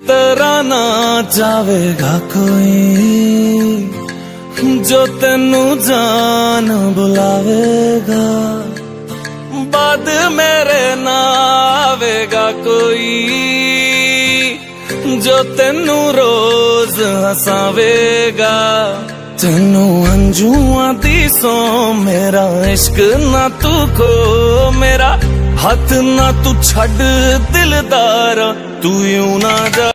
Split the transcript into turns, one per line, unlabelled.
तेरा ना जावेगा कोई जो तेनू जान बुलावेगा, बाद मेरे ना आवेगा कोई जो तेनू रोज हसावेगा। तेनू अंजुआं दी सौ मेरा इश्क ना तू खो, मेरा हाथ ना तू छड़ दिलदारा, तू यूं ना जा।